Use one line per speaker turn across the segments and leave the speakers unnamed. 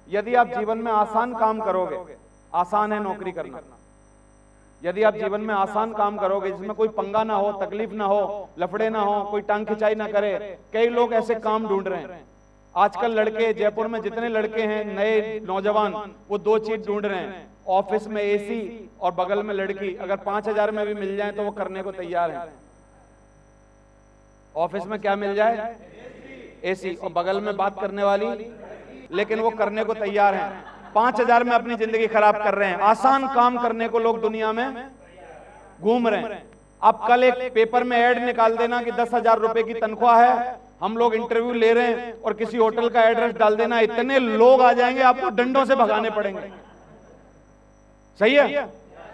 यदि आप जीवन में आसान काम करोगे, आसान है नौकरी करना, यदि आप जीवन में आसान काम करोगे जिसमें कोई पंगा ना हो, तकलीफ ना हो, लफड़े ना हो, कोई टांग खिंचाई ना करे। कई लोग ऐसे काम ढूंढ रहे हैं आजकल। लड़के जयपुर में जितने लड़के हैं नए नौजवान, वो दो चीज ढूंढ रहे हैं, ऑफिस में एसी और बगल में लड़की। अगर 5,000 में भी मिल जाए तो वो करने को तैयार है। ऑफिस में क्या मिल जाए? एसी और बगल में बात करने वाली, लेकिन वो करने को तैयार हैं। 5,000 में अपनी जिंदगी खराब कर रहे हैं। आसान काम करने को लोग दुनिया में घूम रहे हैं। अब कल एक पेपर में ऐड निकाल देना कि 10,000 रुपए की तनख्वाह है, हम लोग इंटरव्यू ले रहे हैं, और किसी होटल का एड्रेस डाल देना, इतने लोग आ जाएंगे आपको डंडों से भगाने पड़ेंगे। सही है?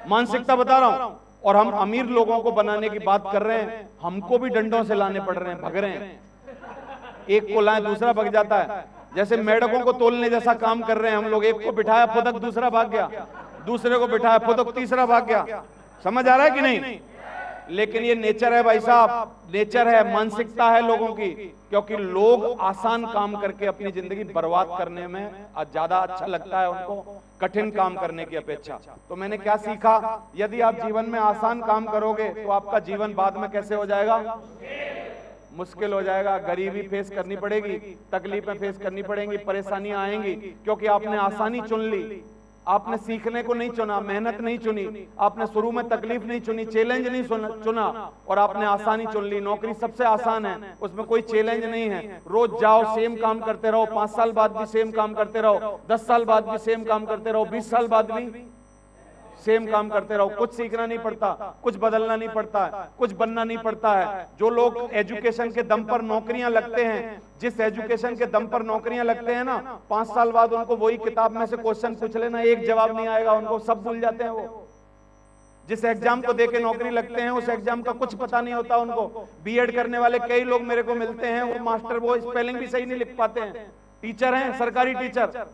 मानसिकता बता रहा हूं। और हम अमीर लोगों को बनाने की बात कर रहे हैं, हमको भी डंडों से लाने पड़ रहे हैं, भग रहे हैं। एक को लाए दूसरा भग जाता है। जैसे मेढकों को तोलने जैसा काम कर रहे हैं हम लोग। एक को बिठाया फुदक दूसरा भाग गया, दूसरे को बिठाया फुदक तीसरा भाग गया। समझ आ रहा है कि नहीं? लेकिन ये नेचर है भाई साहब, नेचर है, मानसिकता है लोगों की। क्योंकि लोग आसान काम करके अपनी जिंदगी बर्बाद करने में ज्यादा अच्छा लगता है उनको, कठिन काम करने की अपेक्षा। तो मैंने क्या सीखा? यदि आप जीवन में आसान काम करोगे तो आपका जीवन बाद में कैसे हो जाएगा? मुश्किल हो जाएगा। गरीबी फेस करनी पड़ेगी, तकलीफें फेस करनी पड़ेंगी, परेशानियां आएंगी, क्योंकि आपने आसानी चुन ली। आपने सीखने को नहीं चुना, मेहनत नहीं चुनी, आपने शुरू में तकलीफ नहीं चुनी, चैलेंज नहीं चुना, और आपने आसानी चुन ली। नौकरी सबसे आसान है, उसमें कोई चैलेंज नहीं है। रोज जाओ, सेम काम करते रहो, 5 साल बाद भी सेम काम करते रहो, 10 साल बाद भी सेम काम करते रहो, 20 साल बाद भी सेम काम करते रहो। कुछ सीखना नहीं पड़ता, कुछ बदलना नहीं पड़ता है, कुछ बनना नहीं पड़ता है। जो लोग एजुकेशन के दम पर नौकरियां लगते हैं, जिस एजुकेशन के दम पर नौकरियां लगते हैं ना, 5 साल बाद उनको वही किताब में से क्वेश्चन पूछ लेना, एक जवाब नहीं आएगा उनको, सब भूल जाते हैं वो। जिस एग्जाम को देके नौकरी लगते हैं उस एग्जाम का कुछ पता नहीं होता उनको। बीएड करने वाले कई लोग मेरे को मिलते हैं, वो मास्टर, वो स्पेलिंग भी सही नहीं लिख पाते हैं, टीचर हैं, सरकारी टीचर,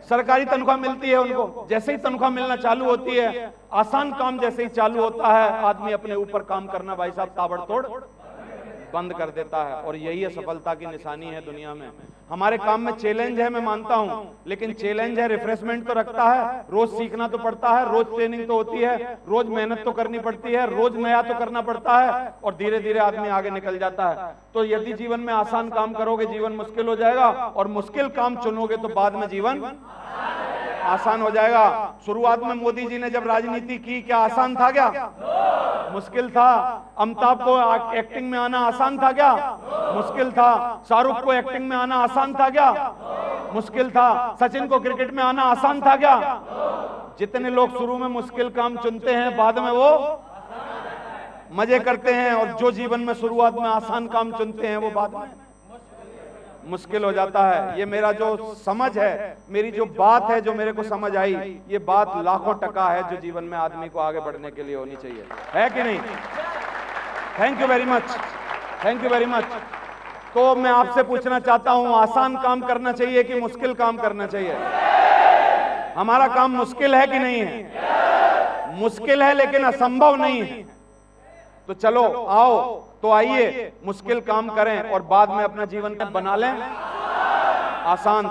सरकारी तनख्वाह मिलती है उनको। जैसे ही तनख्वाह मिलना चालू होती है, आसान काम जैसे ही चालू होता है, आदमी अपने ऊपर काम करना भाई साहब ताबड़तोड़ बंद कर देता है। और यही है सफलता की निशानी है दुनिया में। हमारे काम में चैलेंज है, मैं मानता हूं, लेकिन चैलेंज है, रिफ्रेशमेंट तो रखता है, रोज सीखना तो पड़ता है, रोज ट्रेनिंग तो होती है, रोज मेहनत तो करनी पड़ती है, रोज नया तो करना पड़ता है, और धीरे धीरे आदमी आगे निकल जाता है। तो यदि जीवन में आसान काम करोगे जीवन मुश्किल हो जाएगा, और मुश्किल काम चुनोगे तो बाद में जीवन आसान हो जाएगा। शुरुआत में मोदी जी ने जब राजनीति की, क्या आसान था? क्या मुश्किल था? अमिताभ को एक्टिंग में आना आसान था? क्या मुश्किल था? शाहरुख को एक्टिंग में आना आसान था? क्या मुश्किल था? सचिन को क्रिकेट में आना आसान था? क्या? जितने लोग शुरू में मुश्किल काम चुनते हैं, बाद में वो मजे करते हैं, और जो जीवन में शुरुआत में आसान काम चुनते हैं वो बाद में मुश्किल हो जाता है। ये मेरा जो समझ है, मेरी जो बात है, जो मेरे को समझ आई, ये बात लाखों टका है जो जीवन में आदमी को आगे बढ़ने के लिए होनी चाहिए, है कि नहीं? Thank you very much, thank you very much. तो मैं आपसे पूछना चाहता हूं, आसान काम करना चाहिए कि मुश्किल काम करना चाहिए? हमारा काम मुश्किल है कि नहीं है? मुश्किल है लेकिन असंभव नहीं है। तो चलो आओ, तो आइए मुश्किल काम करें और बाद में अपना जीवन बना लें आसान।